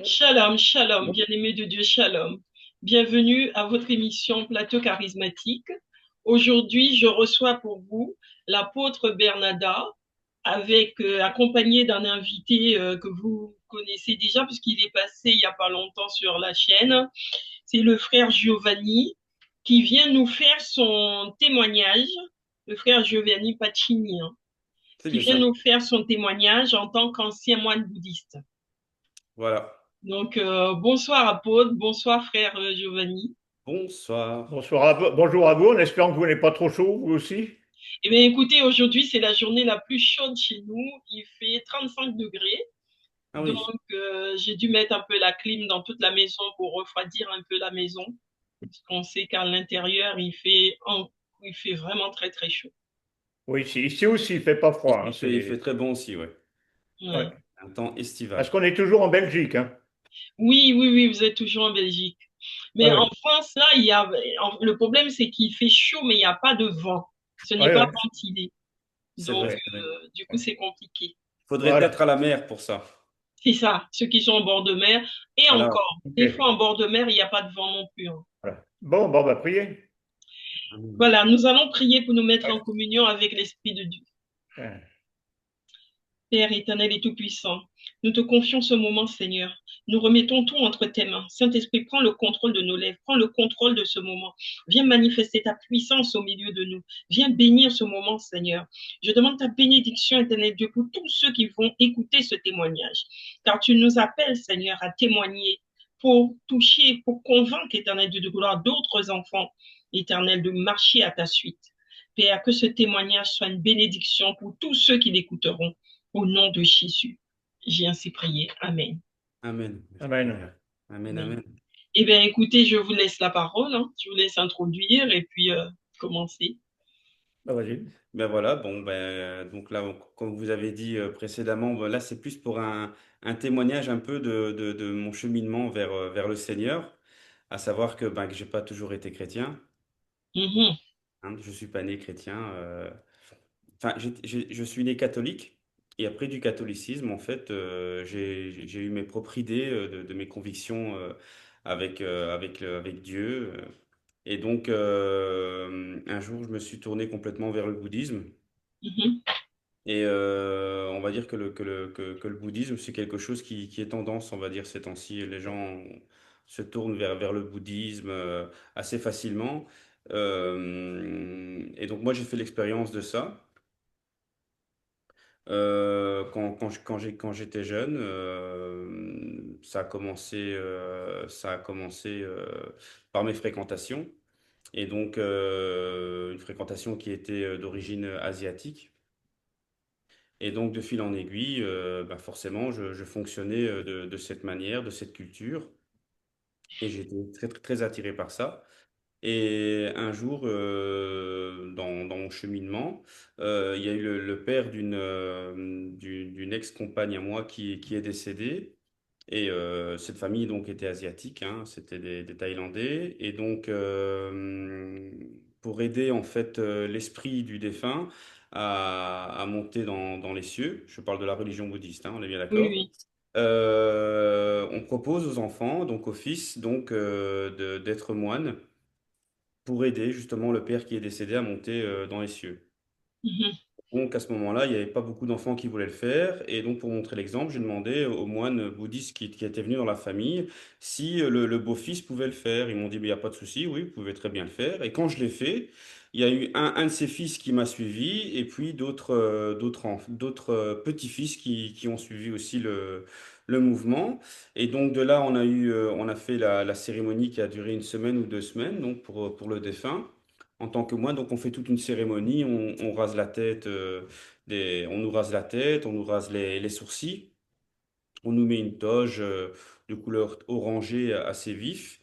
Shalom, shalom, bien-aimé de Dieu, shalom. Bienvenue à votre émission Plateau charismatique. Aujourd'hui, je reçois pour vous l'apôtre Bernada, accompagné d'un invité que vous connaissez déjà puisqu'il est passé il n'y a pas longtemps sur la chaîne. C'est le frère Giovanni qui vient nous faire son témoignage, le frère Giovanni Pacini, hein, C'est qui bien vient ça. nous faire son témoignage en tant qu'ancien moine bouddhiste. Voilà. Donc, bonsoir apôtre, bonsoir frère Giovanni. Bonsoir. Bonjour à vous, en espérant que vous n'êtes pas trop chaud, vous aussi. Eh bien, écoutez, aujourd'hui, c'est la journée la plus chaude chez nous. Il fait 35 degrés. Ah Donc, oui, j'ai dû mettre un peu la clim dans toute la maison pour refroidir un peu la maison. Parce qu'on sait qu'à l'intérieur, il fait vraiment très, très chaud. Oui, ici aussi, il fait pas froid, hein, il fait très bon aussi, ouais. Ouais. ouais. Un temps Parce estival. qu'on est toujours en Belgique, hein. Oui, oui, oui, vous êtes toujours en Belgique. Ouais, Mais en ouais. France, là, le problème, c'est qu'il fait chaud, mais il n'y a pas de vent. Ce n'est Ouais, pas ouais. ventilé. C'est vrai, Donc, Ouais. c'est vrai. du coup, c'est compliqué. Faudrait être Voilà. à la mer pour ça. C'est ça, ceux qui sont en bord de mer. Et Alors, encore, des fois Ok. en bord de mer, il n'y a pas de vent non plus, hein. Voilà. Bon, bah, priez. Voilà, nous allons prier pour nous mettre en communion avec l'Esprit de Dieu. Ouais. Père éternel et tout-puissant, nous te confions ce moment, Seigneur. Nous remettons tout entre tes mains. Saint-Esprit, prends le contrôle de nos lèvres, prends le contrôle de ce moment. Viens manifester ta puissance au milieu de nous. Viens bénir ce moment, Seigneur. Je demande ta bénédiction, éternel Dieu, pour tous ceux qui vont écouter ce témoignage. Car tu nous appelles, Seigneur, à témoigner pour toucher, pour convaincre, éternel Dieu, de gloire d'autres enfants, éternel, de marcher à ta suite. Père, que ce témoignage soit une bénédiction pour tous ceux qui l'écouteront. Au nom de Jésus, j'ai ainsi prié. Amen. amen. Amen. Amen, Amen. amen. Eh bien, écoutez, je vous laisse la parole, hein. Je vous laisse introduire et puis commencer. Bah, vas-y. Ben voilà, bon, donc là, comme vous avez dit précédemment, ben là, c'est plus pour un témoignage un peu de mon cheminement vers le Seigneur, à savoir que j'ai pas toujours été chrétien, Mhm. hein, je suis pas né chrétien. Enfin, je suis né catholique et après du catholicisme, en fait, j'ai eu mes propres idées de mes convictions avec Dieu. Et donc, un jour, je me suis tourné complètement vers le bouddhisme. Mhm. Et on va dire que le bouddhisme, c'est quelque chose qui est tendance, on va dire, ces temps-ci. Les gens se tournent vers le bouddhisme assez facilement. Et donc, moi, j'ai fait l'expérience de ça. Quand j'étais jeune, ça a commencé par mes fréquentations, et donc une fréquentation qui était d'origine asiatique. Et donc de fil en aiguille, forcément, je fonctionnais de cette manière, de cette culture, et j'étais très, très, très attiré par ça. Et un jour, dans mon cheminement, il y a eu le père d'une ex-compagne à moi qui est décédé. Et cette famille donc était asiatique, hein, c'était des Thaïlandais. Et donc, pour aider en fait l'esprit du défunt à monter dans les cieux, je parle de la religion bouddhiste, hein, on est bien Oui, d'accord. oui. On propose aux enfants, donc aux fils, donc d'être moines pour aider justement le père qui est décédé à monter dans les cieux. Mhm. Donc à ce moment-là, il n'y avait pas beaucoup d'enfants qui voulaient le faire. Et donc pour montrer l'exemple, j'ai demandé aux moines bouddhistes qui étaient venus dans la famille si le beau-fils pouvait le faire. Ils m'ont dit, mais il n'y a pas de souci, oui, vous pouvez très bien le faire. Et quand je l'ai fait, il y a eu un de ses fils qui m'a suivi et puis d'autres petits-fils qui ont suivi aussi le mouvement. Et donc de là, on a fait la cérémonie qui a duré une semaine ou 2 semaines donc pour le défunt en tant que moine. Donc on fait toute une cérémonie, on rase la tête, on nous rase la tête, on nous rase les sourcils, on nous met une toge de couleur orangée assez vif.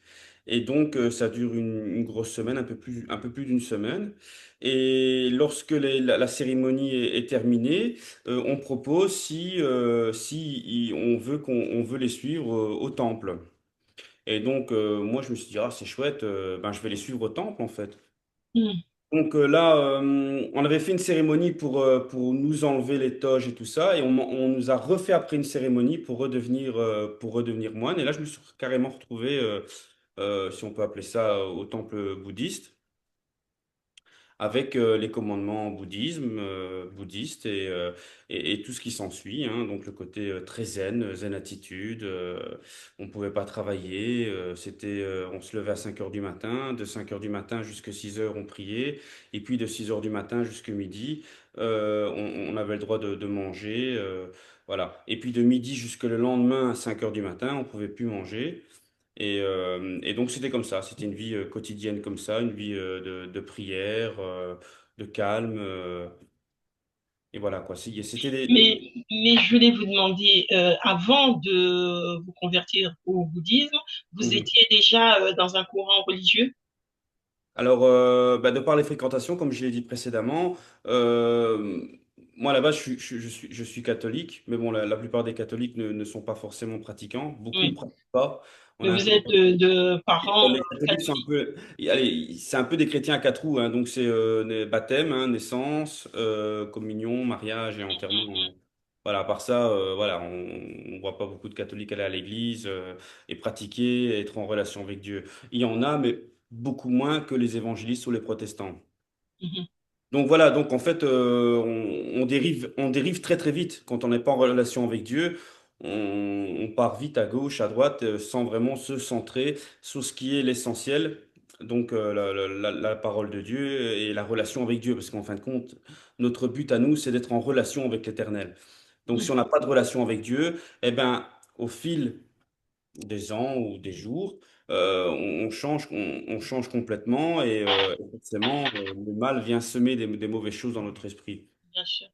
Et donc ça dure une grosse semaine, un peu plus d'une semaine. Et lorsque la cérémonie est terminée, on propose si on veut les suivre au temple. Et donc moi je me suis dit, ah c'est chouette, je vais les suivre au temple en fait. Mhm. Donc là, on avait fait une cérémonie pour nous enlever les toges et tout ça, et on nous a refait après une cérémonie pour redevenir moine. Et là, je me suis carrément retrouvé, si on peut appeler ça, au temple bouddhiste, avec les commandements bouddhistes et tout ce qui s'ensuit, hein. Donc le côté très zen attitude, on pouvait pas travailler, on se levait à 5 heures du matin, de 5 heures du matin jusqu'à 6 heures on priait, et puis de 6 heures du matin jusqu'à midi, on avait le droit de manger, voilà. Et puis de midi jusqu'au le lendemain à 5 heures du matin, on pouvait plus manger. Et donc c'était comme ça, c'était une vie quotidienne comme ça, une vie de prière, de calme. Et voilà quoi. C'était Mais je voulais vous demander, avant de vous convertir au bouddhisme, vous Mhm. étiez déjà dans un courant religieux? Alors, bah, de par les fréquentations, comme je l'ai dit précédemment, euh, moi là-bas je suis catholique, mais bon, la plupart des catholiques ne sont pas forcément pratiquants. Beaucoup ne Oui. pratiquent pas. On Mais a un vous peu êtes de parents Les catholiques sont un catholiques. peu, allez, c'est un peu des chrétiens à quatre roues, hein. Donc c'est baptême, hein, naissance, communion, mariage et enterrement. Voilà, à part ça, voilà, on voit pas beaucoup de catholiques aller à l'église et pratiquer, être en relation avec Dieu. Il y en a, mais beaucoup moins que les évangélistes ou les protestants. Mhm. Donc voilà, donc en fait, on dérive très très vite quand on n'est pas en relation avec Dieu. On part vite à gauche, à droite, sans vraiment se centrer sur ce qui est l'essentiel. Donc la parole de Dieu et la relation avec Dieu, parce qu'en fin de compte, notre but à nous, c'est d'être en relation avec l'Éternel. Donc si on Mhm. n'a pas de relation avec Dieu, eh ben, au fil des ans ou des jours, on change complètement et forcément, le mal vient semer des mauvaises choses dans notre esprit. Bien sûr.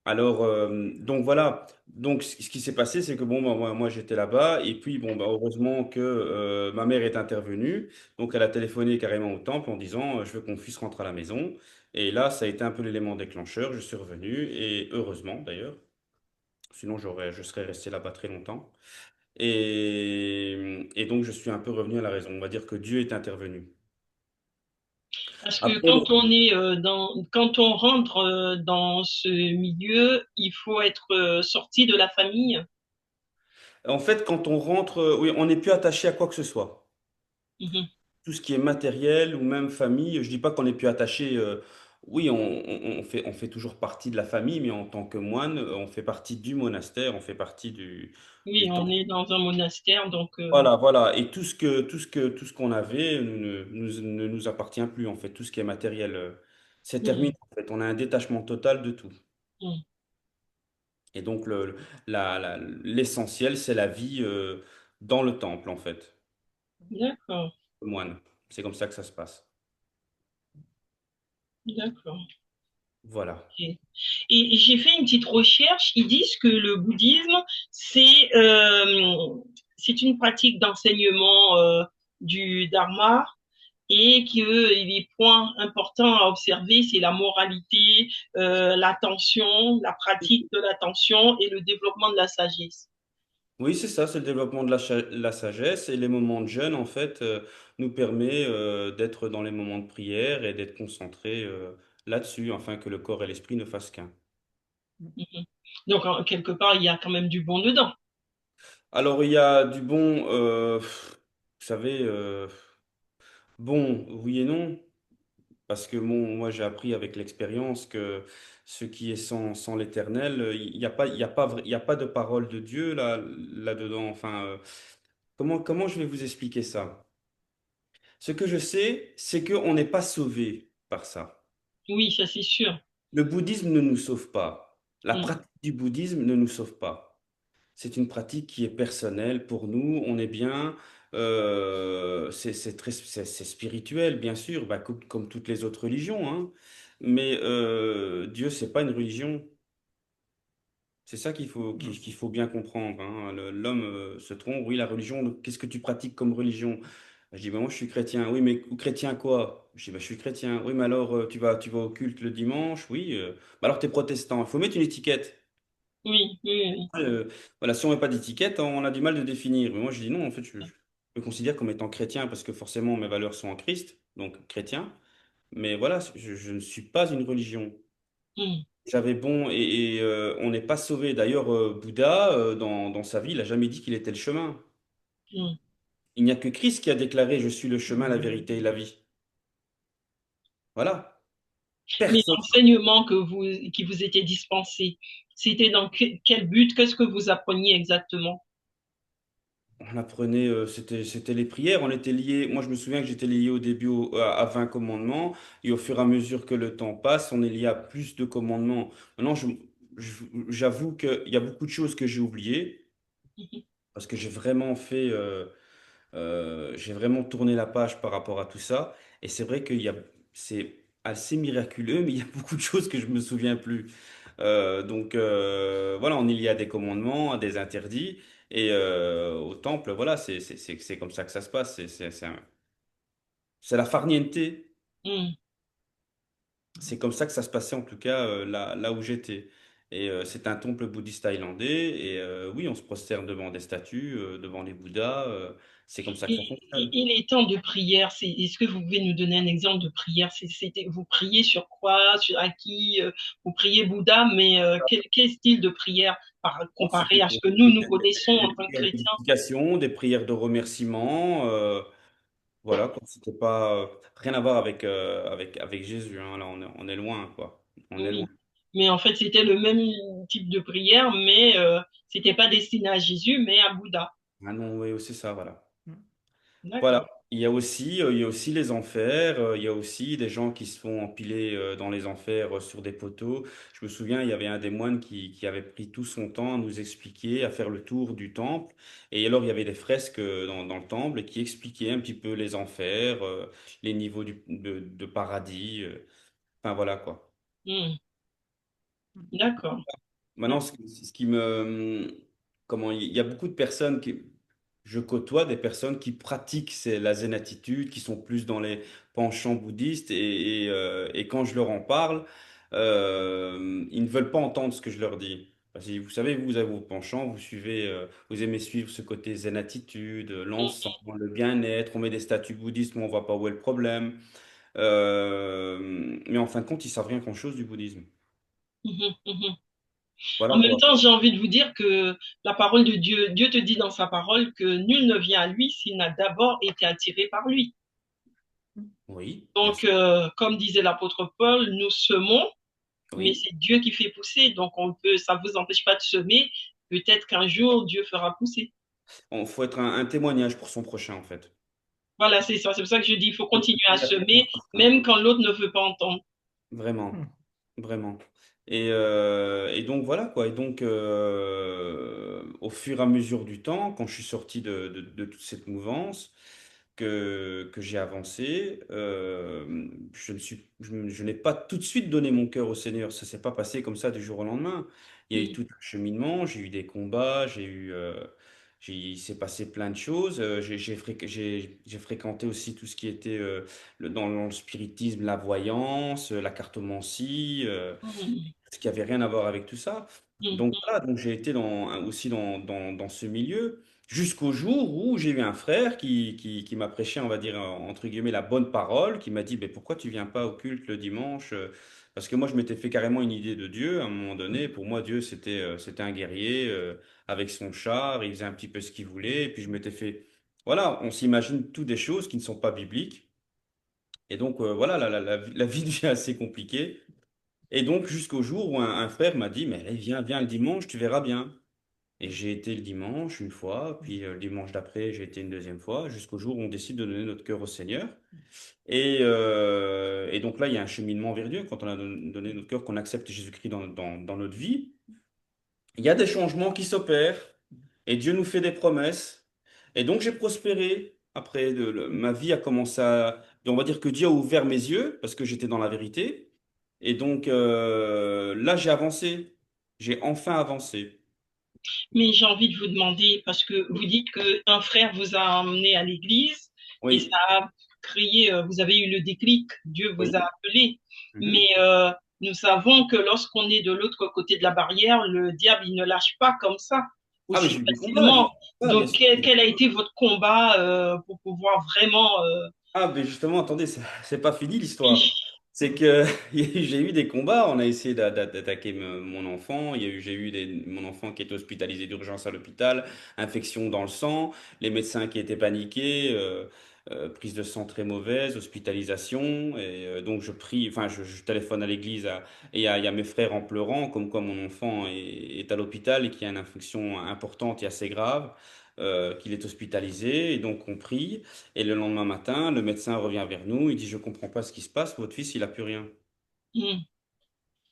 Alors, donc voilà. Donc, ce qui s'est passé, c'est que bon, bah, moi j'étais là-bas et puis bon, bah, heureusement que ma mère est intervenue. Donc, elle a téléphoné carrément au temple en disant, je veux que mon fils rentre à la maison. Et là, ça a été un peu l'élément déclencheur. Je suis revenu et heureusement d'ailleurs. Sinon, je serais resté là-bas très longtemps. Et donc, je suis un peu revenu à la raison. On va dire que Dieu est intervenu. Parce que Après, quand on rentre dans ce milieu, il faut être sorti de la famille. en fait, quand on rentre, oui, on n'est plus attaché à quoi que ce soit. Mhm. Tout ce qui est matériel ou même famille, je dis pas qu'on n'est plus attaché. Oui, on fait toujours partie de la famille, mais en tant que moine, on fait partie du monastère, on fait partie Oui, du on temple. est dans un monastère, donc Voilà, voilà. Et tout ce qu'on avait ne nous appartient plus, en fait. Tout ce qui est matériel, c'est mhm. terminé, en fait. On a un détachement total de tout. Mhm. Et donc, l'essentiel, c'est la vie dans le temple, en fait, D'accord, le moine. C'est comme ça que ça se passe. d'accord. Voilà. Ok. Et j'ai fait une petite recherche. Ils disent que le bouddhisme, c'est une pratique d'enseignement du dharma et que les points importants à observer, c'est la moralité, l'attention, la pratique de l'attention et le développement de la sagesse. Oui, c'est ça, c'est le développement de la sagesse et les moments de jeûne, en fait, nous permet d'être dans les moments de prière et d'être concentré là-dessus, afin que le corps et l'esprit ne fassent qu'un. Mhm. Donc, quelque part, il y a quand même du bon dedans. Alors, il y a du bon, vous savez, bon, oui et non, parce que bon, moi j'ai appris avec l'expérience que ce qui est sans l'Éternel, il y a pas de parole de Dieu là-dedans. Enfin, comment je vais vous expliquer ça? Ce que je sais, c'est qu'on n'est pas sauvé par ça. Oui, ça c'est sûr. Le bouddhisme ne nous sauve pas. La Mm. pratique du bouddhisme ne nous sauve pas. C'est une pratique qui est personnelle pour nous. On est bien. C'est spirituel, bien sûr, bah, comme toutes les autres religions, hein. Mais Dieu, c'est pas une religion. C'est ça qu'il faut bien comprendre, hein. L'homme se trompe. Oui, la religion, qu'est-ce que tu pratiques comme religion? Je dis, ben, moi je suis chrétien. Oui, mais chrétien quoi? Je dis, ben, je suis chrétien. Oui, mais alors tu vas au culte le dimanche? Oui. Bah, alors tu es protestant. Il faut mettre une étiquette. Oui, oui, oui. Voilà, si on met pas d'étiquette, on a du mal de définir. Mais moi je dis non, en fait, je me considère comme étant chrétien parce que forcément mes valeurs sont en Christ, donc chrétien. mais voilà, je ne suis pas une religion. Hmm, J'avais bon, on n'est pas sauvé. D'ailleurs, Bouddha, dans sa vie, il n'a jamais dit qu'il était le chemin. hmm. Il n'y a que Christ qui a déclaré, je suis le chemin, la vérité et la vie. Voilà. Mais Personne. l'enseignement qui vous était dispensé, c'était dans quel but? Qu'est-ce que vous appreniez exactement? On apprenait, c'était les prières. On était liés. Moi, je me souviens que j'étais lié au début à 20 commandements. Et au fur et à mesure que le temps passe, on est lié à plus de commandements. Maintenant, j'avoue qu'il y a beaucoup de choses que j'ai oubliées parce que j'ai vraiment tourné la page par rapport à tout ça. Et c'est vrai c'est assez miraculeux, mais il y a beaucoup de choses que je me souviens plus. Voilà, on est lié à des commandements, à des interdits. Et au temple, voilà, c'est comme ça que ça se passe. C'est la farniente. Hmm, C'est comme ça que ça se passait en tout cas là où j'étais. Et c'est un temple bouddhiste thaïlandais. Et oui, on se prosterne devant des statues, devant les Bouddhas. C'est comme ça que ça fonctionne. Et les temps de prière, est-ce que vous pouvez nous donner un exemple de prière? Vous priez sur quoi? À qui? Vous priez Bouddha, mais quel style de prière comparé C'était à ce que nous connaissons en tant que prières chrétiens? d'unification, des prières de remerciement. Voilà, quoi. C'était pas rien à voir avec Jésus, hein. Là, on est loin, quoi. On est loin. Oui. Mais en fait, c'était le même type de prière, mais c'était pas destiné à Jésus, mais à Bouddha. Ah non, oui, c'est ça, voilà. Voilà. D'accord. Il y a aussi les enfers. Il y a aussi des gens qui se font empiler dans les enfers sur des poteaux. Je me souviens, il y avait un des moines qui avait pris tout son temps à nous expliquer, à faire le tour du temple. Et alors, il y avait des fresques dans le temple qui expliquaient un petit peu les enfers, les niveaux de paradis. Enfin, voilà, quoi. Hmm. D'accord. Maintenant, ce qui me... Comment, il y a beaucoup de personnes je côtoie des personnes qui pratiquent la zen attitude, qui sont plus dans les penchants bouddhistes, et quand je leur en parle, ils ne veulent pas entendre ce que je leur dis. Parce que vous savez, vous avez vos penchants, vous aimez suivre ce côté zen attitude, l'encens, le bien-être, on met des statues bouddhistes, mais on voit pas où est le problème. Mais en fin de compte, ils savent rien grand-chose du bouddhisme. Mhm, mhm. En Voilà même quoi. temps, j'ai envie de vous dire que la parole de Dieu, Dieu te dit dans sa parole que nul ne vient à lui s'il n'a d'abord été attiré par lui. Oui, bien Donc, sûr. comme disait l'apôtre Paul, nous semons, mais Oui. c'est Dieu qui fait pousser. Donc, ça vous empêche pas de semer. Peut-être qu'un jour, Dieu fera pousser. Il faut être un témoignage pour son prochain, en fait. Voilà, c'est ça. C'est pour ça que je dis, il faut Faut continuer à témoigner à son semer, prochain. même quand l'autre ne veut pas entendre. Vraiment, vraiment. Et donc voilà quoi. Et donc au fur et à mesure du temps, quand je suis sorti de toute cette mouvance, que j'ai avancé, je n'ai pas tout de suite donné mon cœur au Seigneur. Ça s'est pas passé comme ça du jour au lendemain. Il y a eu Mm, tout un cheminement, j'ai eu des combats, il s'est passé plein de choses. J'ai fréquenté aussi tout ce qui était dans le spiritisme, la voyance, la cartomancie, mm, ce qui avait rien à voir avec tout ça. mm, Donc voilà, donc j'ai été aussi dans ce milieu jusqu'au jour où j'ai eu un frère qui m'a prêché, on va dire, entre guillemets, la bonne parole, qui m'a dit, mais pourquoi tu viens pas au culte le dimanche? Parce que moi, je m'étais fait carrément une idée de Dieu à un moment donné. Pour moi, Dieu, c'était un guerrier avec son char, il faisait un petit peu ce qu'il voulait. Et puis je m'étais fait... Voilà, on s'imagine toutes des choses qui ne sont pas bibliques. Et donc, voilà, la vie devient assez compliquée. Et donc, jusqu'au jour où un frère m'a dit, mais allez, viens le dimanche, tu verras bien. Et j'ai été le dimanche une fois, puis le dimanche d'après, j'ai été une deuxième fois, jusqu'au jour où on décide de donner notre cœur au Seigneur. Et donc là, il y a un cheminement vers Dieu. Quand on a donné notre cœur, qu'on accepte Jésus-Christ dans notre vie, il y a des changements qui s'opèrent, et Dieu nous fait des promesses. Et donc, j'ai prospéré. Après, ma vie a commencé à... On va dire que Dieu a ouvert mes yeux, parce que j'étais dans la vérité. Et donc, là, j'ai avancé. J'ai enfin avancé. Mais j'ai envie de vous demander, parce que vous dites qu'un frère vous a emmené à l'église et ça Oui, a créé, vous avez eu le déclic, Dieu vous a oui. appelé. Mais Mhm. nous savons que lorsqu'on est de l'autre côté de la barrière, le diable, il ne lâche pas comme ça, Ah, mais aussi j'ai eu des combats, facilement. bien Donc, sûr. quel a été votre combat pour pouvoir vraiment Ah, mais justement, attendez, c'est pas fini l'histoire. Oui, C'est que j'ai eu des combats, on a essayé d'attaquer mon enfant, j'ai eu mon enfant qui est hospitalisé d'urgence à l'hôpital, infection dans le sang, les médecins qui étaient paniqués, prise de sang très mauvaise, hospitalisation, et donc je prie, enfin je téléphone à l'église et il y a mes frères en pleurant, comme quoi mon enfant est à l'hôpital et qu'il y a une infection importante et assez grave, qu'il est hospitalisé, et donc on prie. Et le lendemain matin, le médecin revient vers nous, il dit, je comprends pas ce qui se passe, votre fils, il a plus rien. mm,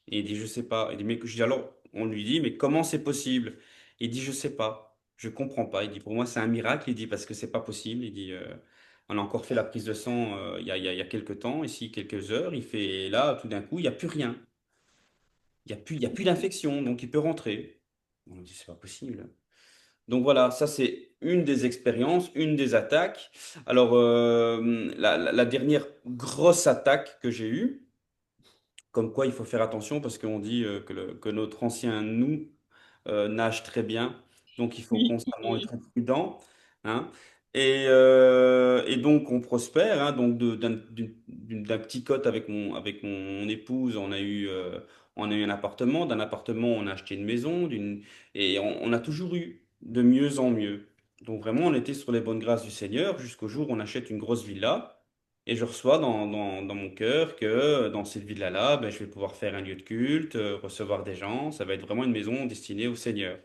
Et il dit, je sais pas. Il dit, mais je dis, alors, on lui dit, mais comment c'est possible? Il dit, je sais pas, je comprends pas. Il dit, pour moi, c'est un miracle. Il dit, parce que c'est pas possible. Il dit, on a encore fait la prise de sang il y a quelques temps, ici, quelques heures. Il fait, et là, tout d'un coup, il y a plus rien. Il y a plus d'infection, donc il peut rentrer. On dit, c'est pas possible. Donc voilà, ça c'est une des expériences, une des attaques. Alors la dernière grosse attaque que j'ai eue, comme quoi il faut faire attention parce qu'on dit que notre ancien nous nage très bien, donc il faut oui, constamment oui, être prudent, hein. Et donc on prospère, hein, donc d'un petit cote avec mon épouse, on a eu un appartement, d'un appartement on a acheté une maison, et on a toujours eu de mieux en mieux. Donc vraiment on était sur les bonnes grâces du Seigneur jusqu'au jour où on achète une grosse villa. Et je reçois dans mon cœur que dans cette villa-là, ben, je vais pouvoir faire un lieu de culte, recevoir des gens. Ça va être vraiment une maison destinée au Seigneur.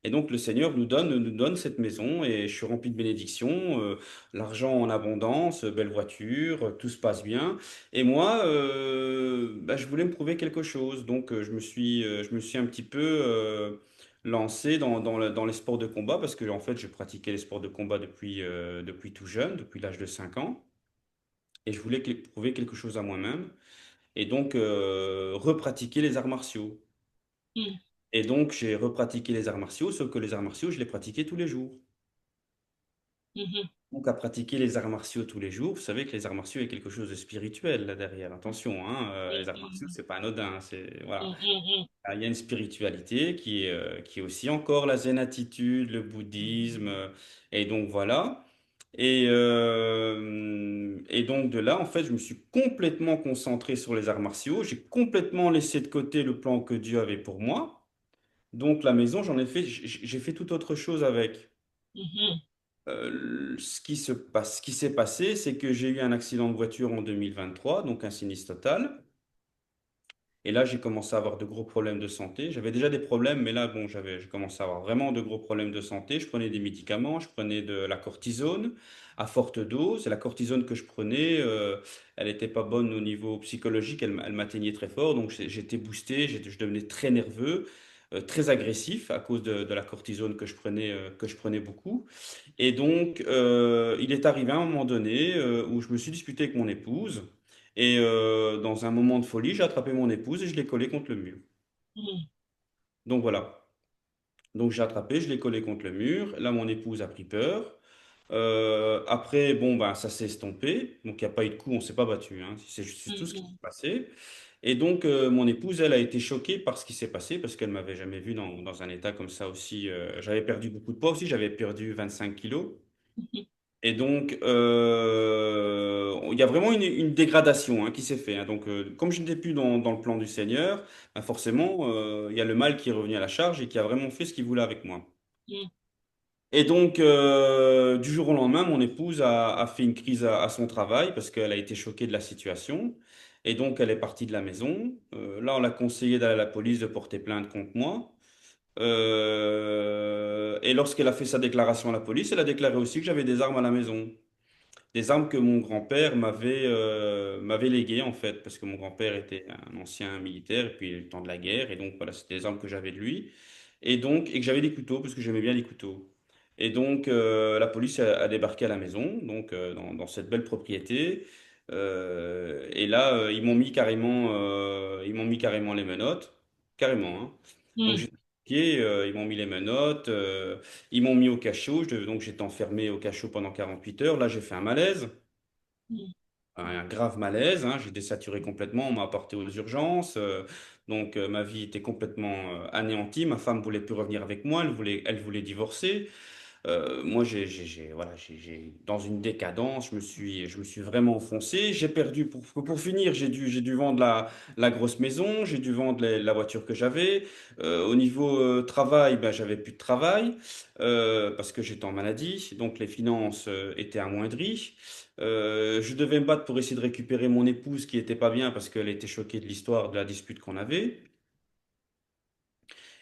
Et donc le Seigneur nous donne cette maison et je suis rempli de bénédictions, l'argent en abondance, belle voiture, tout se passe bien. Et moi, ben, je voulais me prouver quelque chose. Donc je me suis un petit peu lancé dans les sports de combat parce que en fait, je pratiquais les sports de combat depuis tout jeune, depuis l'âge de 5 ans. Et je voulais prouver quelque chose à moi-même. Et donc, repratiquer les arts martiaux. mm, Et donc, j'ai repratiqué les arts martiaux, sauf que les arts martiaux, je les pratiquais tous les jours. mhm, Donc, à pratiquer les arts martiaux tous les jours, vous savez que les arts martiaux, il y a quelque chose de spirituel là derrière. Attention, hein, les arts martiaux, mm, c'est pas anodin. Voilà. mm, mm, Il y a une spiritualité qui est aussi encore la zen attitude, le bouddhisme. Et donc, voilà. Et donc de là, en fait, je me suis complètement concentré sur les arts martiaux. J'ai complètement laissé de côté le plan que Dieu avait pour moi. Donc la maison, j'ai fait tout autre chose avec. mm, Ce qui s'est passé, c'est que j'ai eu un accident de voiture en 2023, donc un sinistre total. Et là, j'ai commencé à avoir de gros problèmes de santé. J'avais déjà des problèmes, mais là, bon, j'ai commencé à avoir vraiment de gros problèmes de santé. Je prenais des médicaments, je prenais de la cortisone à forte dose. Et la cortisone que je prenais, elle n'était pas bonne au niveau psychologique, elle m'atteignait très fort. Donc, j'étais boosté, je devenais très nerveux, très agressif à cause de la cortisone que je prenais beaucoup. Et donc, il est arrivé un moment donné où je me suis disputé avec mon épouse. Et dans un moment de folie, j'ai attrapé mon épouse et je l'ai collée contre le mur. mm, Donc voilà. Donc j'ai attrapé, je l'ai collée contre le mur. Là, mon épouse a pris peur. Après, bon, ben, ça s'est estompé. Donc il n'y a pas eu de coup, on s'est pas battu, hein. C'est tout ce qui s'est mm, passé. Et donc, mon épouse, elle a été choquée par ce qui s'est passé parce qu'elle m'avait jamais vu dans un état comme ça aussi. J'avais perdu beaucoup de poids aussi, j'avais perdu 25 kilos. mm, Et donc, il y a vraiment une dégradation hein, qui s'est faite, hein. Donc, comme je n'étais plus dans le plan du Seigneur, ben forcément, il y a le mal qui est revenu à la charge et qui a vraiment fait ce qu'il voulait avec moi. mm, Et donc, du jour au lendemain, mon épouse a fait une crise à son travail parce qu'elle a été choquée de la situation. Et donc, elle est partie de la maison. Là, on l'a conseillé d'aller à la police, de porter plainte contre moi. Et lorsqu'elle a fait sa déclaration à la police, elle a déclaré aussi que j'avais des armes à la maison. Des armes que mon grand-père m'avait léguées en fait, parce que mon grand-père était un ancien militaire et puis le temps de la guerre, et donc voilà, c'était des armes que j'avais de lui, et que j'avais des couteaux parce que j'aimais bien les couteaux. Et donc la police a débarqué à la maison, donc dans cette belle propriété, et là ils m'ont mis carrément les menottes, carrément, hein. Donc mm, j'étais pied, ils m'ont mis les menottes. Ils m'ont mis au cachot, donc j'étais enfermé au cachot pendant 48 heures. Là, j'ai fait un malaise, mm, un grave malaise, hein. J'ai désaturé complètement, on m'a apporté aux urgences. Donc ma vie était complètement anéantie. Ma femme voulait plus revenir avec moi, elle voulait divorcer. Moi, voilà, dans une décadence, je me suis vraiment enfoncé. J'ai perdu, pour finir, j'ai dû vendre la grosse maison, j'ai dû vendre la voiture que j'avais. Au niveau travail, ben, j'avais plus de travail parce que j'étais en maladie, donc les finances étaient amoindries. Je devais me battre pour essayer de récupérer mon épouse qui était pas bien parce qu'elle était choquée de l'histoire de la dispute qu'on avait.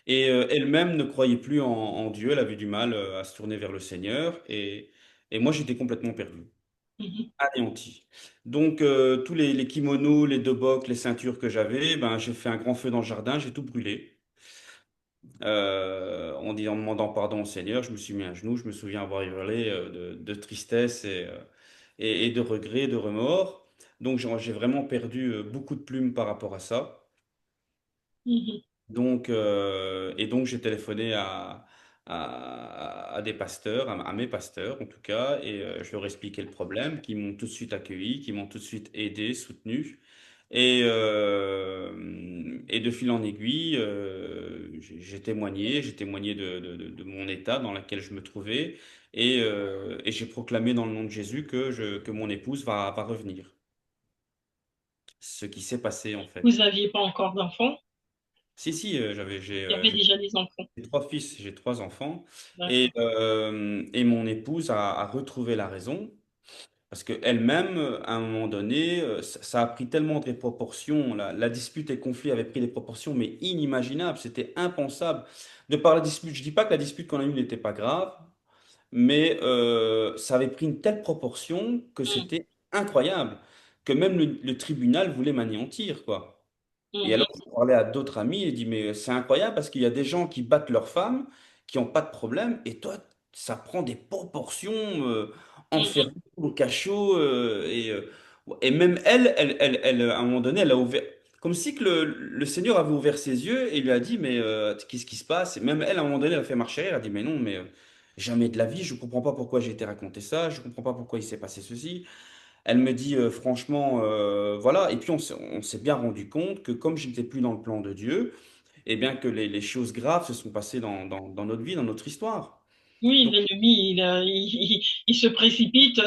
Et elle-même ne croyait plus en Dieu, elle avait du mal à se tourner vers le Seigneur. Et moi, j'étais complètement perdu, Mhm. anéanti. Donc, tous les kimonos, les doboks, les ceintures que j'avais, ben, j'ai fait un grand feu dans le jardin, j'ai tout brûlé. En demandant pardon au Seigneur, je me suis mis à genoux, je me souviens avoir hurlé de tristesse et de regret, de remords. Donc, j'ai vraiment perdu beaucoup de plumes par rapport à ça. Mhm. Donc, j'ai téléphoné à des pasteurs, à mes pasteurs en tout cas, et je leur ai expliqué le problème, qui m'ont tout de suite accueilli, qui m'ont tout de suite aidé, soutenu. Et de fil en aiguille, j'ai témoigné de mon état dans lequel je me trouvais, et j'ai proclamé dans le nom de Jésus que mon épouse va revenir. Ce qui s'est passé en Vous fait. n'aviez pas encore d'enfants? Si, si, Il y avait déjà des enfants. j'ai trois fils, j'ai trois enfants, D'accord. et mon épouse a retrouvé la raison, parce qu'elle-même, à un moment donné, ça a pris tellement de proportions, la dispute et le conflit avaient pris des proportions, mais inimaginables, c'était impensable. De par la dispute, je dis pas que la dispute qu'on a eue n'était pas grave, mais ça avait pris une telle proportion que Mhm. c'était incroyable, que même le tribunal voulait m'anéantir, quoi. Et alors, Mhm. je parlais à d'autres amis et dit, mais c'est incroyable parce qu'il y a des gens qui battent leurs femmes, qui n'ont pas de problème, et toi, ça prend des proportions Mhm. enfermées au cachot. Et même elle, à un moment donné, elle a ouvert, comme si que le Seigneur avait ouvert ses yeux et lui a dit, mais qu'est-ce qui se passe? Et même elle, à un moment donné, elle a fait marcher, elle a dit, mais non, mais jamais de la vie, je ne comprends pas pourquoi j'ai été raconté ça, je ne comprends pas pourquoi il s'est passé ceci. Elle me dit franchement, voilà. Et puis on s'est bien rendu compte que comme je n'étais plus dans le plan de Dieu, eh bien que les choses graves se sont passées dans notre vie, dans notre histoire. Oui, Donc, l'ennemi, il se précipite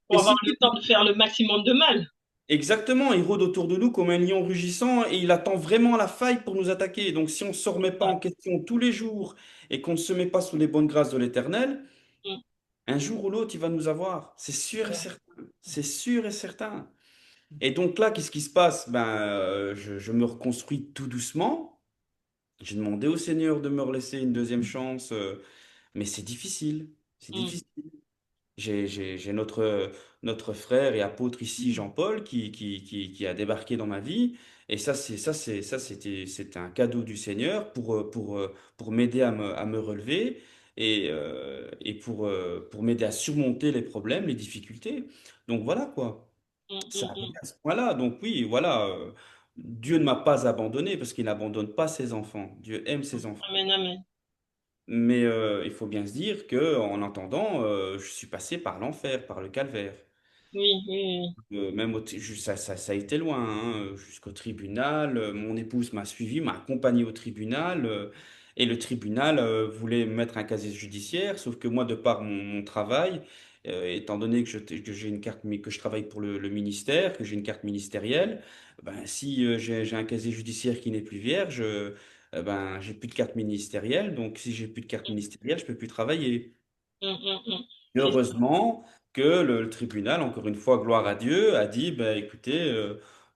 pour et avoir si, le temps de faire le maximum de mal. exactement, il rôde autour de nous comme un lion rugissant et il attend vraiment la faille pour nous attaquer. Donc si on ne se remet pas en question tous les jours et qu'on ne se met pas sous les bonnes grâces de l'Éternel, Mhm. un jour ou l'autre, il va nous avoir. C'est sûr et certain. C'est sûr et certain. Et donc là, qu'est-ce qui se passe? Ben, je me reconstruis tout doucement. J'ai demandé au Seigneur de me laisser une deuxième chance, mais c'est difficile. C'est Mhm. difficile. J'ai notre frère et apôtre ici, Jean-Paul, qui a débarqué dans ma vie. Et c'était un cadeau du Seigneur pour m'aider à me relever et pour m'aider à surmonter les problèmes, les difficultés. Donc voilà quoi. Mhm. Ça arrive Mhm. à ce point-là. Donc oui, voilà. Dieu ne m'a pas abandonné parce qu'il n'abandonne pas ses enfants. Dieu aime ses enfants. Amen, amen. Mais il faut bien se dire que en attendant, je suis passé par l'enfer, par le calvaire. Oui, oui, Même ça a été loin, hein, jusqu'au tribunal. Mon épouse m'a suivi, m'a accompagné au tribunal. Et le tribunal voulait me mettre un casier judiciaire, sauf que moi, de par mon travail, étant donné que j'ai une carte, mais que je travaille pour le ministère, que j'ai une carte ministérielle, ben, si j'ai un casier judiciaire qui n'est plus vierge, ben, j'ai plus de carte ministérielle. Donc, si j'ai plus de carte ministérielle, je peux plus travailler. oui. C'est ça. Heureusement que le tribunal, encore une fois, gloire à Dieu, a dit, ben, écoutez,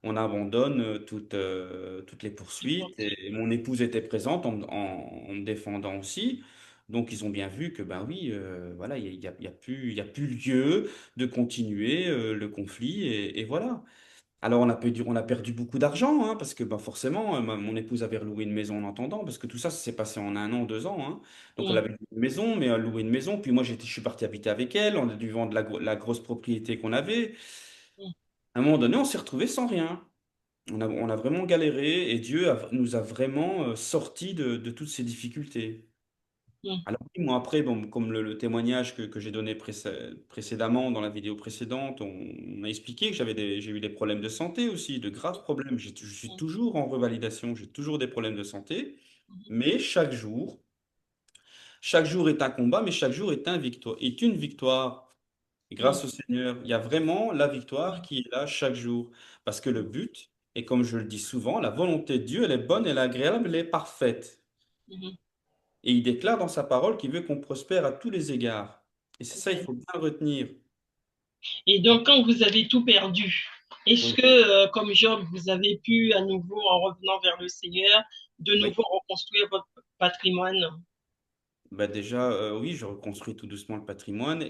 on abandonne toutes les poursuites. Et mon épouse était présente en me défendant aussi. Donc, ils ont bien vu que, ben oui, voilà, il y a plus lieu de continuer le conflit. Et voilà. Alors, on a perdu beaucoup d'argent, hein, parce que bah, forcément, mon épouse avait loué une maison en attendant, parce que tout ça, ça s'est passé en un an, 2 ans. Hein. Donc, elle Mhm. avait loué une maison, mais elle a loué une maison. Puis moi, je suis parti habiter avec elle. On a dû vendre la grosse propriété qu'on avait. Mhm. À un moment donné, on s'est retrouvé sans rien. On a vraiment galéré et nous a vraiment sortis de toutes ces difficultés. Mhm. Alors oui, moi après, bon, comme le témoignage que j'ai donné précédemment dans la vidéo précédente, on a expliqué que j'ai eu des problèmes de santé aussi, de graves problèmes. Je suis Mhm. toujours en revalidation, j'ai toujours des problèmes de santé, Mhm. mais chaque jour, Chaque jour est un combat, mais chaque jour est une victoire. Et grâce mm, au Seigneur, il y a vraiment la victoire qui est là chaque jour. Parce que le but, et comme je le dis souvent, la volonté de Dieu, elle est bonne, elle est agréable, elle est parfaite. mhm. Et il déclare dans sa parole qu'il veut qu'on prospère à tous les égards. Et c'est ça, il Amen. faut bien le retenir. Et donc, quand vous avez tout perdu, est-ce Oui. que, comme Job, vous avez pu à nouveau, en revenant vers le Seigneur, de Oui. nouveau reconstruire votre patrimoine? Bah déjà, oui, je reconstruis tout doucement le patrimoine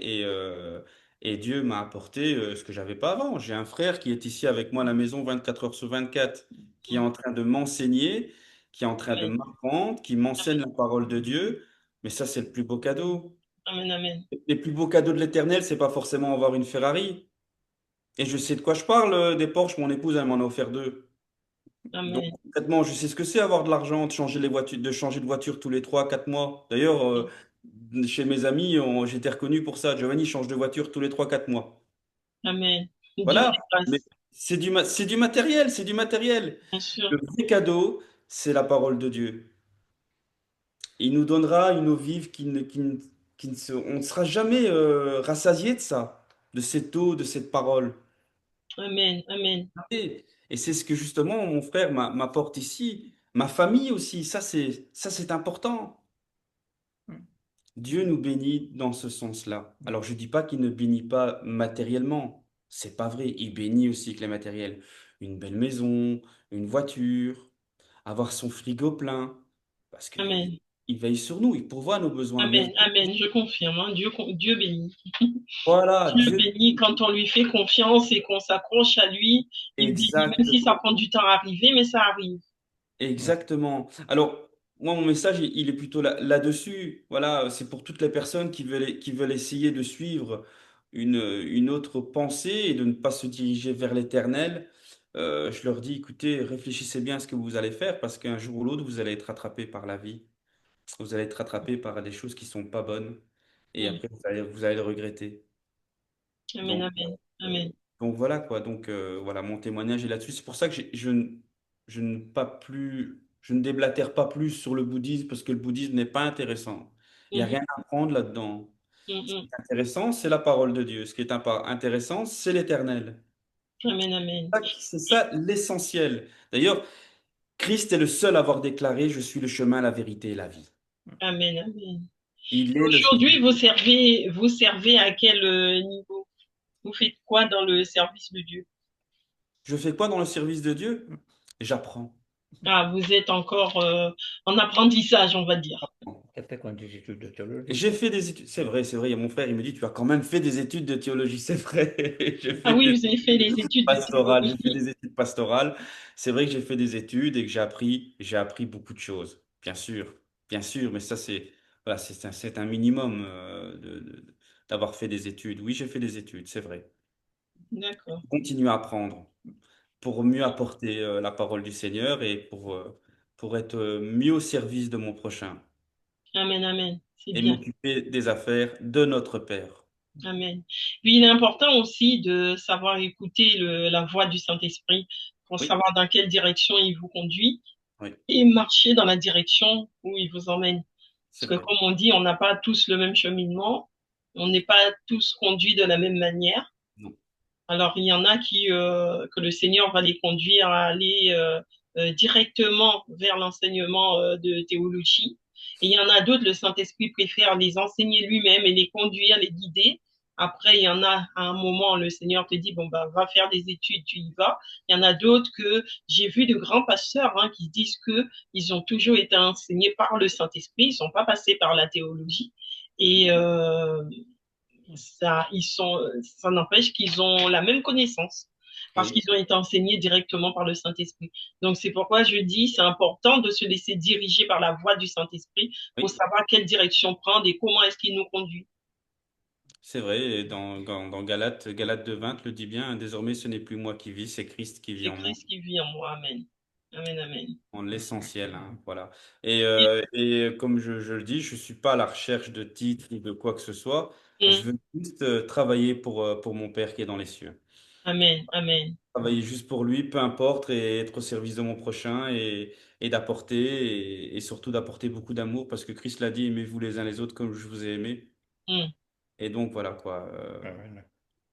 et Dieu m'a apporté ce que j'avais pas avant. J'ai un frère qui est ici avec moi à la maison 24 heures sur 24, qui est en train de m'enseigner, qui est en train de Amen. m'apprendre, qui m'enseigne la parole de Dieu. Mais ça, c'est le plus beau cadeau. Amen. Amen. Les plus beaux cadeaux de l'Éternel, c'est pas forcément avoir une Ferrari. Et je sais de quoi je parle, des Porsche, mon épouse, elle m'en a offert deux. Donc, Amen. concrètement, je sais ce que c'est avoir de l'argent, de changer les voitures, de changer de voiture tous les 3 4 mois. D'ailleurs, chez mes amis, j'étais reconnu pour ça. Giovanni change de voiture tous les 3 4 mois. Amen. Dieu Voilà. fait Mais grâce, c'est du matériel, c'est du matériel. bien sûr. Le vrai cadeau, c'est la parole de Dieu. Il nous donnera une eau vive qui ne se, on ne sera jamais rassasié de ça, de cette eau, de cette parole. Amen. Amen. Et c'est ce que justement mon frère m'apporte ici, ma famille aussi, ça c'est important. Dieu nous bénit dans ce sens-là. Alors je dis pas qu'il ne bénit pas matériellement, c'est pas vrai, il bénit aussi avec les matériels. Une belle maison, une voiture, avoir son frigo plein, parce que Amen. il veille sur nous, il pourvoit nos besoins. Mais Amen. Amen. Je confirme, hein. Dieu bénit. voilà, Dieu Dieu, bénit quand on lui fait confiance et qu'on s'accroche à lui. Il bénit, même si ça exactement. prend du temps à arriver, mais ça arrive. Exactement. Alors, moi, mon message, il est plutôt là-dessus. Voilà, c'est pour toutes les personnes qui veulent essayer de suivre une autre pensée et de ne pas se diriger vers l'éternel. Je leur dis, écoutez, réfléchissez bien à ce que vous allez faire parce qu'un jour ou l'autre, vous allez être rattrapé par la vie. Vous allez être rattrapé par des choses qui sont pas bonnes et Mm. après, vous allez le regretter. Amen. Donc, Amen. euh, Amen. donc voilà quoi. Donc voilà, mon témoignage est là-dessus. C'est pour ça que je ne déblatère pas plus sur le bouddhisme parce que le bouddhisme n'est pas intéressant. Il n'y a Mhm. rien à apprendre là-dedans. Ce qui Mhm. est intéressant, c'est la parole de Dieu. Ce qui est intéressant, c'est l'éternel. Amen. Amen. C'est ça l'essentiel. D'ailleurs, Christ est le seul à avoir déclaré, je suis le chemin, la vérité et la vie. Amen. Amen. Il Et est le seul. aujourd'hui, vous servez à quel niveau? Vous faites quoi dans le service de Dieu? Je fais quoi dans le service de Dieu? J'apprends. Ah, vous êtes encore en apprentissage, on va dire. Tu as fait quoi des études de théologie? J'ai fait des études, c'est vrai, il y a mon frère, il me dit, tu as quand même fait des études de théologie, c'est vrai. J'ai Ah fait oui, des vous avez fait les études de pastorales, j'ai fait théologie. des études pastorales. C'est vrai que j'ai fait des études et que j'ai appris beaucoup de choses, bien sûr, mais ça voilà, c'est un minimum d'avoir fait des études. Oui, j'ai fait des études, c'est vrai. D'accord. Continuer à apprendre pour mieux apporter la parole du Seigneur et pour être mieux au service de mon prochain Amen, amen. C'est et bien. m'occuper des affaires de notre Père. Amen. Puis il est important aussi de savoir écouter la voix du Saint-Esprit pour Oui, savoir dans quelle direction il vous conduit oui, et marcher dans la direction où il vous emmène. c'est Parce que vrai. comme on dit, on n'a pas tous le même cheminement, on n'est pas tous conduits de la même manière. Non, Alors il y en a que le Seigneur va les conduire à aller directement vers l'enseignement de théologie. Et il y en a d'autres, le Saint-Esprit préfère les enseigner lui-même et les conduire, les guider. Après, il y en a à un moment, le Seigneur te dit, bon, bah, va faire des études, tu y vas. Il y en a d'autres que j'ai vu de grands pasteurs qui disent que ils ont toujours été enseignés par le Saint-Esprit, ils sont pas passés par la théologie. mhm, Et ça n'empêche qu'ils ont la même connaissance parce oui, qu'ils ont été enseignés directement par le Saint-Esprit. Donc, c'est pourquoi je dis, c'est important de se laisser diriger par la voix du Saint-Esprit pour oui, savoir quelle direction prendre et comment est-ce qu'il nous conduit. c'est vrai. Et dans Galates 2:20 le dit bien, désormais ce n'est plus moi qui vis, c'est Christ qui vit C'est en moi. Christ qui vit en moi. Amen. Amen, amen. En l'essentiel, hein, voilà. Et, Et comme je le dis, je suis pas à la recherche de titres ni de quoi que ce soit. Je hum, veux juste travailler pour mon Père qui est dans les cieux. Amen. Amen. Travailler juste pour lui, peu importe, et être au service de mon prochain et d'apporter, et surtout d'apporter beaucoup d'amour, parce que Christ l'a dit, aimez-vous les uns les autres comme je vous ai aimé. Hmm. Et donc voilà quoi, Ah ouais.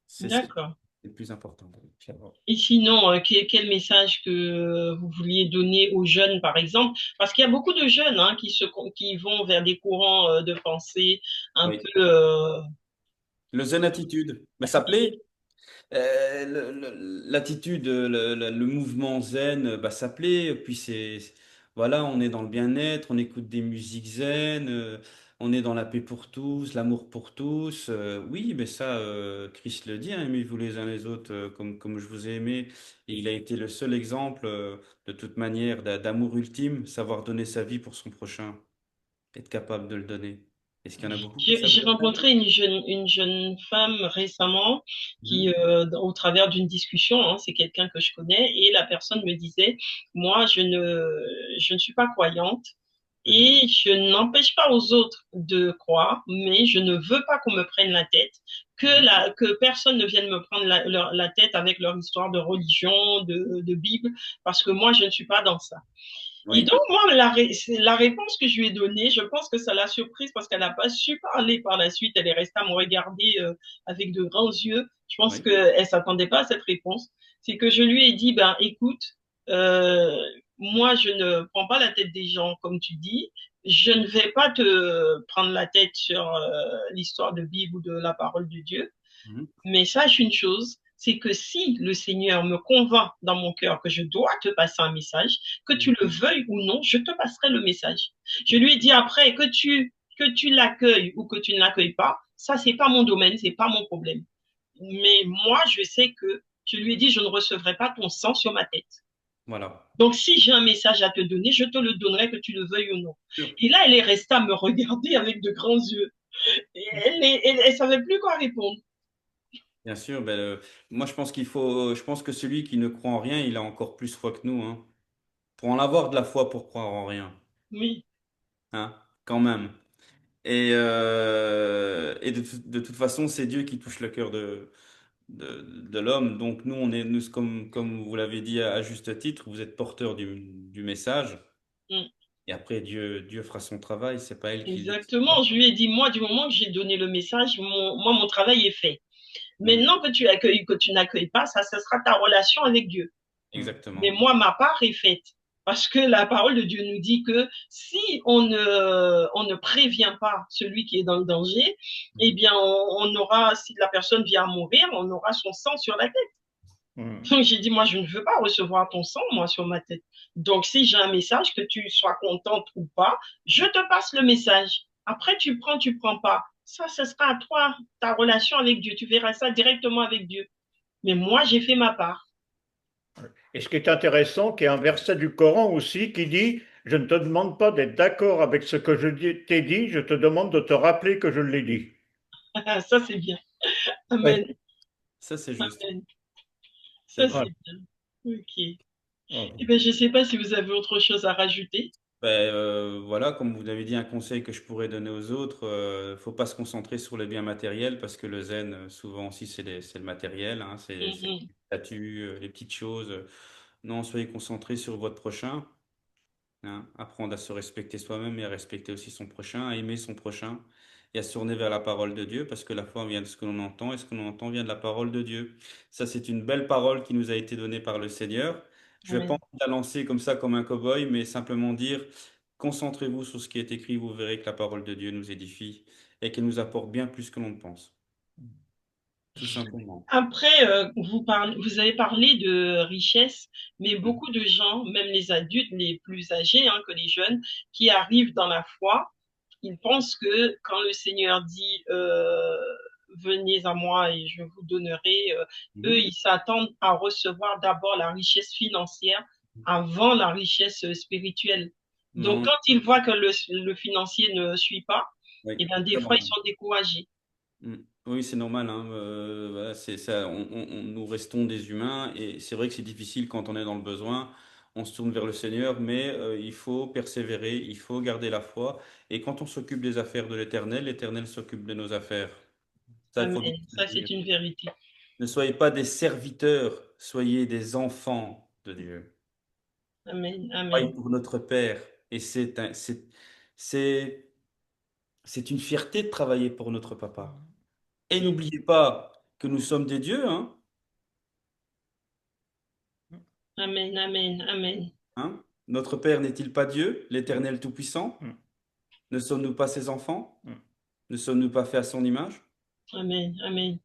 c'est ce qui D'accord. est le plus important. Et sinon, quel message que vous vouliez donner aux jeunes, par exemple? Parce qu'il y a beaucoup de jeunes hein, qui vont vers des courants de pensée un Oui. peu Le zen attitude, mais ça plaît. L'attitude, le mouvement zen, bah, ça plaît. Puis voilà, on est dans le bien-être, on écoute des musiques zen, on est dans la paix pour tous, l'amour pour tous. Oui, mais ça, Christ le dit, hein, aimez-vous les uns les autres comme je vous ai aimé. Et il a été le seul exemple, de toute manière, d'amour ultime, savoir donner sa vie pour son prochain, être capable de le donner. Est-ce qu'il y en a beaucoup qui savent J'ai donner la vie? rencontré une jeune femme récemment qui, Mhm, au travers d'une discussion, hein, c'est quelqu'un que je connais, et la personne me disait, moi, je ne suis pas croyante mhm, et je n'empêche pas aux autres de croire, mais je ne veux pas qu'on me prenne la tête, mhm. que personne ne vienne me prendre la tête avec leur histoire de religion, de Bible, parce que moi, je ne suis pas dans ça. Et Oui, donc, moi, la réponse que je lui ai donnée, je pense que ça l'a surprise parce qu'elle n'a pas su parler par la suite. Elle est restée à me regarder avec de grands yeux. Je pense oui. qu'elle ne s'attendait pas à cette réponse. C'est que je lui ai dit, ben, écoute, euh, moi, je ne prends pas la tête des gens, comme tu dis. Je ne vais pas te prendre la tête sur l'histoire de Bible ou de la parole de Dieu. Mhm, Mais sache une chose, c'est que si le Seigneur me convainc dans mon cœur que je dois te passer un message, que tu le veuilles ou non, je te passerai le message. Je lui ai dit après que tu l'accueilles ou que tu ne l'accueilles pas, ça c'est pas mon domaine, c'est pas mon problème. Mais moi, je sais que je lui ai dit je ne recevrai pas ton sang sur ma tête. voilà. Donc si j'ai un message à te donner, je te le donnerai que tu le veuilles ou non. Sûr. Et là, elle est restée à me regarder avec de grands yeux. Et elle savait plus quoi répondre. Bien sûr, ben, moi je pense que celui qui ne croit en rien, il a encore plus foi que nous, hein. Pour en avoir de la foi pour croire en rien, Oui, hein, quand même. Et de toute façon, c'est Dieu qui touche le cœur de l'homme. Donc nous, comme vous l'avez dit à juste titre, vous êtes porteur du message. mm, Et après, Dieu fera son travail, c'est pas elle qui le dit. exactement. Je lui ai dit, moi, du moment que j'ai donné le message, mon travail est fait. Mhm. Maintenant que tu accueilles, que tu n'accueilles pas, ça, ce sera ta relation avec Dieu. Mais Exactement. moi, ma part est faite. Parce que la parole de Dieu nous dit que si on ne prévient pas celui qui est dans le danger, eh Mhm. bien, on aura, si la personne vient à mourir, on aura son sang sur la tête. Hmm. Donc, j'ai dit, moi, je ne veux pas recevoir ton sang, moi, sur ma tête. Donc, si j'ai un message, que tu sois contente ou pas, je te passe le message. Après, tu prends pas. Ça, ce sera à toi, ta relation avec Dieu. Tu verras ça directement avec Dieu. Mais moi, j'ai fait ma part. Et ce qui est intéressant, qu'il y a un verset du Coran aussi qui dit, je ne te demande pas d'être d'accord avec ce que t'ai dit, je te demande de te rappeler que je l'ai dit. Ça, c'est bien. Oui. Amen. Ça, c'est juste. Amen. C'est Ça, juste. Voilà. c'est bien. OK. Eh Voilà. bien, je ne sais pas si vous avez autre chose à rajouter. Ben, voilà, comme vous avez dit, un conseil que je pourrais donner aux autres, faut pas se concentrer sur les biens matériels parce que le zen, souvent aussi, c'est le matériel, hein, c'est les Mhm. statuts, les petites choses. Non, soyez concentrés sur votre prochain, hein, apprendre à se respecter soi-même et à respecter aussi son prochain, à aimer son prochain et à se tourner vers la parole de Dieu parce que la foi vient de ce que l'on entend et ce que l'on entend vient de la parole de Dieu. Ça, c'est une belle parole qui nous a été donnée par le Seigneur. Je ne vais pas Amen. la lancer comme ça, comme un cow-boy, mais simplement dire, concentrez-vous sur ce qui est écrit, vous verrez que la parole de Dieu nous édifie et qu'elle nous apporte bien plus que l'on ne pense. Tout simplement. Après, vous avez parlé de richesse, mais Mhm. beaucoup de gens, même les adultes les plus âgés hein, que les jeunes, qui arrivent dans la foi, ils pensent que quand le Seigneur dit venez à moi et je vous donnerai, eux, Mhm. ils s'attendent à recevoir d'abord la richesse financière avant la richesse spirituelle. Donc, Non, quand ils voient que le financier ne suit pas, oui, eh bien, des c'est fois, ils normal. sont découragés. Mm. Oui, c'est normal, hein. Voilà, c'est ça. Nous restons des humains et c'est vrai que c'est difficile quand on est dans le besoin. On se tourne vers le Seigneur, mais il faut persévérer, il faut garder la foi. Et quand on s'occupe des affaires de l'Éternel, l'Éternel s'occupe de nos affaires. Ça, il faut bien Amen. se le Ça, dire. c'est une vérité. Ne soyez pas des serviteurs, soyez des enfants de Dieu. Amen. Travaille Amen. pour notre Père. Et c'est, c'est une fierté de travailler pour notre Papa. Et n'oubliez pas que nous sommes des dieux, hein, Amen. Amen. Amen. hein. Notre Père n'est-il pas Dieu, l'Éternel Tout-Puissant? Ne sommes-nous pas ses enfants? Ne sommes-nous pas faits à son image? Amen. Amen.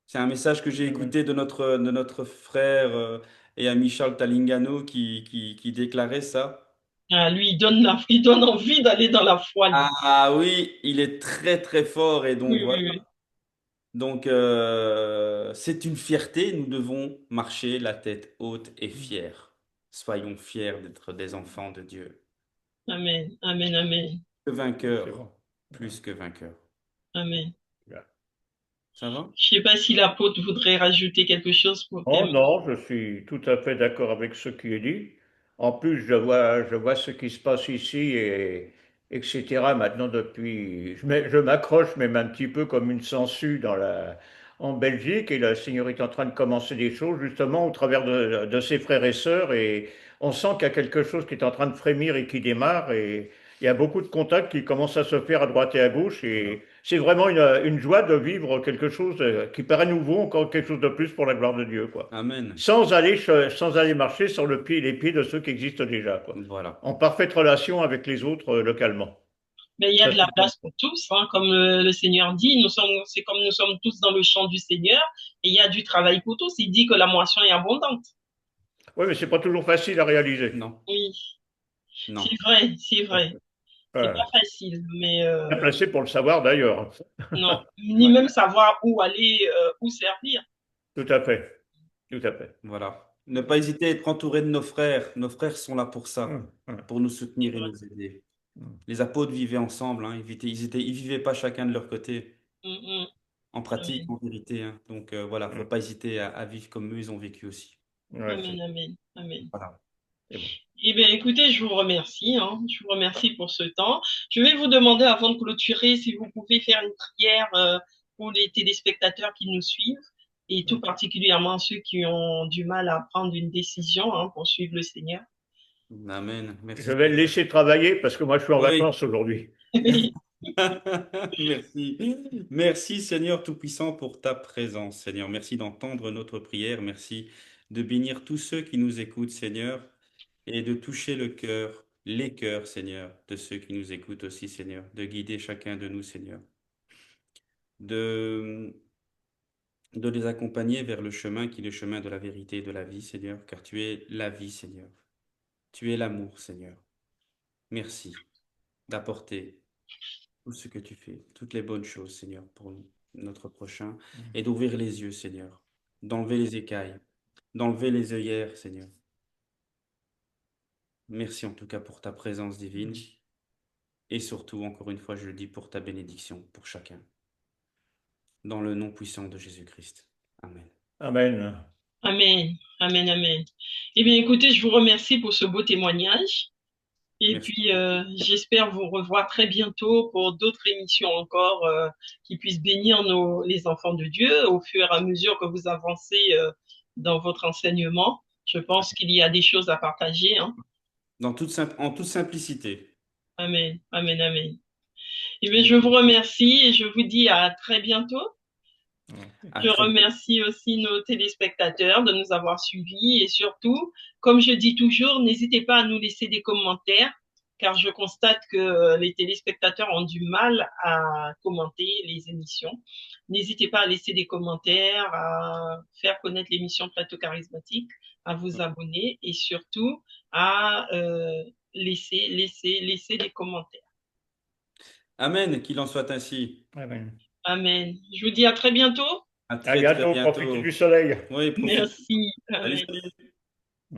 C'est un message que j'ai écouté de notre frère et ami Charles Talingano qui déclarait ça. Ah, lui, il donne envie d'aller dans la foi, lui. Ah oui, il est très très fort et Oui, donc oui, voilà. oui. Donc c'est une fierté, nous devons marcher la tête haute et fière. Soyons fiers d'être des enfants de Dieu. Amen. Amen. Amen. Que C'est vainqueurs, bon. plus que vainqueurs. Amen. Ça va? Je sais pas si l'apôtre voudrait rajouter quelque chose pour Oh terminer. non, je suis tout à fait d'accord avec ce qui est dit. En plus, je vois ce qui se passe ici et etc. Maintenant depuis, je m'accroche même un petit peu comme une sangsue en Belgique et le Seigneur est en train de commencer des choses justement au travers de ses frères et sœurs et on sent qu'il y a quelque chose qui est en train de frémir et qui démarre et il y a beaucoup de contacts qui commencent à se faire à droite et à gauche Voilà. et c'est vraiment une joie de vivre quelque chose qui paraît nouveau, encore quelque chose de plus pour la gloire de Dieu, quoi. Amen. Sans aller marcher sur les pieds de ceux qui existent déjà, quoi. Voilà. En parfaite relation avec les autres localement. Mais il y a Ça, de la c'est place pour tous, hein, comme le Seigneur dit. C'est comme nous sommes tous dans le champ du Seigneur et il y a du travail pour tous. Il dit que la moisson est abondante. oui, mais c'est pas toujours facile à réaliser. Non, Oui, non. c'est vrai. C'est Euh, pas facile, mais Bien placé pour le savoir d'ailleurs. non, ni Ouais. même savoir où aller, où servir. Tout à fait, tout à fait. Voilà. Ne pas hésiter à être entouré de nos frères. Nos frères sont là pour ça, Hum, hum, pour nous soutenir et Ouais. nous aider. hum. Les apôtres vivaient ensemble, hein. Ils vivaient pas chacun de leur côté, Mm, mm. en pratique, Amen. en vérité, hein. Donc voilà, faut Hum. pas hésiter à vivre comme eux, ils ont vécu aussi. Ouais, Amen. Amen. Amen. Voilà. c'est bon. Eh bien, écoutez, je vous remercie, hein. Je vous remercie pour ce temps. Je vais vous demander, avant de clôturer, si vous pouvez faire une prière pour les téléspectateurs qui nous suivent, et tout Hum. particulièrement ceux qui ont du mal à prendre une décision, hein, pour suivre le Seigneur. Amen. Je Merci. vais le laisser travailler parce que moi je suis en Oui. vacances aujourd'hui. Merci. Merci Seigneur Tout-Puissant pour ta présence, Seigneur. Merci d'entendre notre prière. Merci de bénir tous ceux qui nous écoutent, Seigneur, et de toucher le cœur, les cœurs, Seigneur, de ceux qui nous écoutent aussi, Seigneur, de guider chacun de nous, Seigneur, de, de les accompagner vers le chemin qui est le chemin de la vérité et de la vie, Seigneur, car tu es la vie, Seigneur. Tu es l'amour, Seigneur. Merci d'apporter tout ce que tu fais, toutes les bonnes choses, Seigneur, pour nous, notre prochain, et d'ouvrir les yeux, Seigneur, d'enlever les écailles, d'enlever les œillères, Seigneur. Merci en tout cas pour ta présence divine, et surtout, encore une fois, je le dis, pour ta bénédiction, pour chacun, dans le nom puissant de Jésus-Christ. Amen. Amen. Amen. Amen. Amen. Eh bien, écoutez, je vous remercie pour ce beau témoignage. Et Merci. puis, j'espère vous revoir très bientôt pour d'autres émissions encore qui puissent bénir les enfants de Dieu au fur et à mesure que vous avancez dans votre enseignement. Je pense qu'il y a des choses à partager, hein. En toute simplicité. Amen, amen, amen. Eh bien, je vous remercie et je vous dis à très bientôt. À Je très bientôt. remercie aussi nos téléspectateurs de nous avoir suivis et surtout, comme je dis toujours, n'hésitez pas à nous laisser des commentaires car je constate que les téléspectateurs ont du mal à commenter les émissions. N'hésitez pas à laisser des commentaires, à faire connaître l'émission Plateau Charismatique, à vous abonner et surtout à laisser des commentaires. Amen, qu'il en soit ainsi. Amen. Amen. Je vous dis à très bientôt. À À très très bientôt, profitez bientôt. du soleil. Oui, profite. Merci. Salut, Amen. salut.